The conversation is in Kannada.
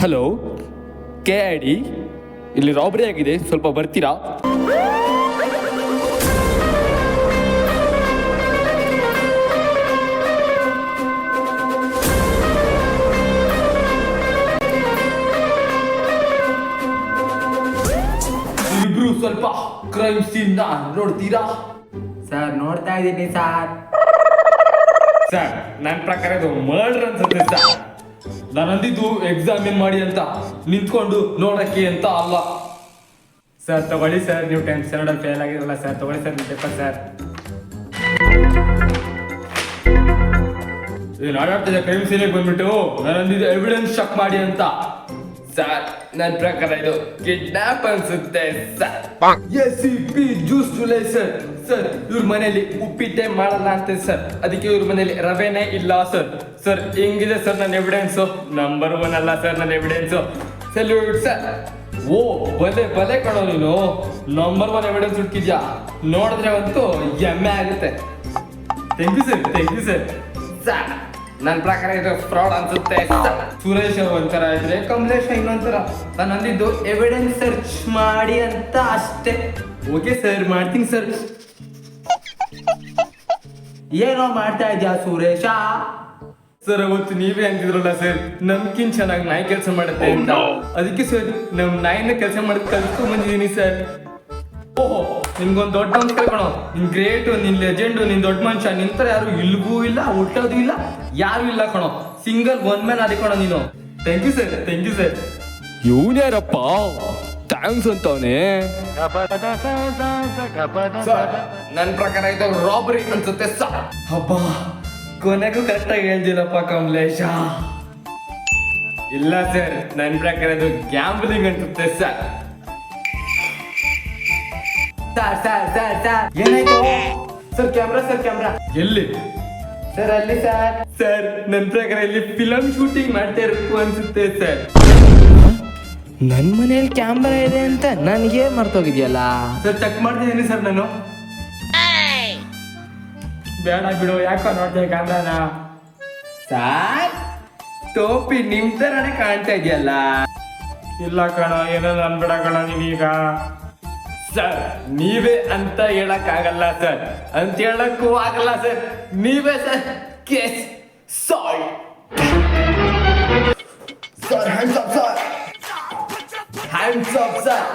ಹಲೋ, KID ಇಲ್ಲಿ ರಾಬರಿ ಆಗಿದೆ, ಸ್ವಲ್ಪ ಬರ್ತೀರಾ? ಇಬ್ರು ಸ್ವಲ್ಪ ಕ್ರೈಮ್ ಸೀನ್ ನೋಡ್ತೀರಾ? ಸರ್ ನೋಡ್ತಾ ಇದ್ದೀನಿ ಸರ್. ಸರ್ ನನ್ನ ಪ್ರಕಾರ ಇದು ಮರ್ಡರ್ ಅನ್ಸುತ್ತೆ ಸರ್. ನಾನು ಅಂದಿದ್ದು ಎಕ್ಸಾಮಿನ್ ಮಾಡಿ ಅಂತ, ನಿಂತ್ಕೊಂಡು ನೋಡಕ್ಕೆ ಅಂತ ಅಲ್ಲ. ಸರ್ ತಗೊಳ್ಳಿ ಸರ್, ನೀವು 10th ಸ್ಟ್ಯಾಂಡರ್ಡ್ ಫೇಲ್ ಆಗಿರಲ್ಲ ಸರ್, ತಗೊಳ್ಳಿ ಸರ್ ನಿಮ್ಮ ಪೇಪರ್ ಸರ್. ಏನು ಆಡಾಡ್ತಿದ್ದೆ ಕ್ರೈಮ್ ಸೀನಿಗೆ ಬಂದ್ಬಿಟ್ಟು ನಾನು ಅಂದಿದ್ದು ಎವಿಡೆನ್ಸ್ ಚೆಕ್ ಮಾಡಿ ಅಂತ. ಸರ್ ನನ್ನ ಪ್ರಕಾರ ಇದು ಕಿಡ್ನಾಪ್ ಅನ್ಸುತ್ತೆ sir. SCP juice July sir. Sir ಇವ್ರ ಮನೆಯಲ್ಲಿ ಉಪ್ಪಿಟ್ಟೆ ಮಾಡಲ್ಲ ಅಂತೆ ಸರ್, ಅದಕ್ಕೆ ಇವ್ರ ಮನೆಯಲ್ಲಿ ರವೆನೇ ಇಲ್ಲ ಸರ್. ಸರ್ ಹೆಂಗಿದೆ ಸರ್ ನನ್ನ ಎವಿಡೆನ್ಸು? ನಂಬರ್ 1 ಅಲ್ಲ ಸರ್ ನನ್ನ ಎವಿಡೆನ್ಸು. Salute sir. ಓ ಬಲೆ ಬಲೆ ಕಣೋ ನೀನು, ನಂಬರ್ 1 ಎವಿಡೆನ್ಸ್ ಹುಡುಕಿದ್ಯಾ? ನೋಡಿದ್ರೆ ಅಂತೂ ಹೆಮ್ಮೆ ಆಗುತ್ತೆ. Thank you sir, thank you sir. Sir ನನ್ನ ಪ್ರಕಾರ ಇದು ಫ್ರಾಡ್ ಅನ್ಸುತ್ತೆ. ಸುರೇಶ್ ಒಂಥರ ಇದ್ರೆ ಕಮಲೇಶ್ ಇನ್ನೊಂಥರ. ನಾನು ಅಂದಿದ್ದು ಎವಿಡೆನ್ಸ್ ಸರ್ಚ್ ಮಾಡಿ ಅಂತ ಅಷ್ಟೇ. ಓಕೆ ಸರ್, ಮಾಡ್ತೀನಿ ಸರ್. ಏನೋ ಮಾಡ್ತಾ ಇದ್ಯಾ ಸುರೇಶ? ಸರ್ ಅವತ್ತು ನೀವೇ ಅಂತಿದ್ರಲ್ಲ ಸರ್, ನಮ್ಗಿನ್ ಚೆನ್ನಾಗಿ ನಾಯಿ ಕೆಲಸ ಮಾಡುತ್ತೆ ಅಂತ, ಅದಕ್ಕೆ ಸರ್ ನಮ್ ನಾಯಿನ ಕೆಲಸ ಮಾಡೋದು ಕಲ್ತ್ಕೊಂಡ್ ಬಂದಿದ್ದೀನಿ ಸರ್. ಓಹೋ, ನಿಮ್ಗೊಂದು ದೊಡ್ಡ ಮನುಷ್ಯ ಕಣೋ, ನಿನ್ ಗ್ರೇಟು, ನಿನ್ ಲೆಜೆಂಡು, ನಿನ್ ದೊಡ್ಡ ಮನುಷ್ಯ. ನಿಂತರ ಯಾರು ಇಲ್ಗೂ ಇಲ್ಲ, ಹುಟ್ಟೋದು ಇಲ್ಲ, ಯಾರು ಇಲ್ಲ ಕಣೋ. ಸಿಂಗಲ್ 1 ಮ್ಯಾನ್ ಆದಿ ಕಣೋ ನೀನು. Thank you sir, thank you sir. ಇವನ್ಯಾರಪ್ಪ ಥ್ಯಾಂಕ್ಸ್ ಅಂತವನೇ? ನನ್ನ ಪ್ರಕಾರ ಇದು ರಾಬರಿ ಅನ್ಸುತ್ತೆ ಸರ್. ಹಬ್ಬ, ಕೊನೆಗೂ ಕರೆಕ್ಟಾಗಿ ಹೇಳ್ದಿಲ್ಲಪ್ಪ ಕಮಲೇಶ. ಇಲ್ಲ ಸರ್, ನನ್ನ ಪ್ರಕಾರ ಇದು ಗ್ಯಾಂಬ್ಲಿಂಗ್ ಅನ್ಸುತ್ತೆ sir. Sir sir sir sir ಏನಾಯ್ತು? ಸರ್ ಕ್ಯಾಮ್ರಾ, ಸರ್ ಕ್ಯಾಮ್ರಾ ಎಲ್ಲಿ ಸರ್? ಅಲ್ಲಿ ಸರ್. ಸರ್ ನನ್ನ ಪ್ರಕಾರ ಇಲ್ಲಿ ಫಿಲಮ್ ಶೂಟಿಂಗ್ ಮಾಡ್ತಾ ಇರಬೇಕು ಅನ್ಸುತ್ತೆ ಸರ್. ನನ್ನ ಮನೇಲಿ ಕ್ಯಾಮ್ರಾ ಇದೆ ಅಂತ ನನಗೆ ಮರ್ತೋಗಿದ್ಯಲ್ಲ ಸರ್. ಚೆಕ್ ಮಾಡ್ತಿದ್ದೀನಿ ಸರ್ ನಾನು. ಬೇಡ ಬಿಡು, ಯಾಕೋ ನೋಡ್ತೇವೆ ಕ್ಯಾಮ್ರಾನ. ಸರ್ ಟೋಪಿ ನಿಮ್ ತರನೇ ಕಾಣ್ತಾ ಇದೆಯಲ್ಲ. ಇಲ್ಲ ಕಣ, ಏನೋ ಅನ್ಬೇಡ ಕಣ ನೀನೀಗ. ಸರ್ ನೀವೇ ಅಂತ ಹೇಳಕ್ ಆಗಲ್ಲ ಸರ್, ಅಂತ ಹೇಳಕ್ಕೂ ಆಗಲ್ಲ ಸರ್. ನೀವೇ sir. Case solve sir. Hands up sir, hands up sir.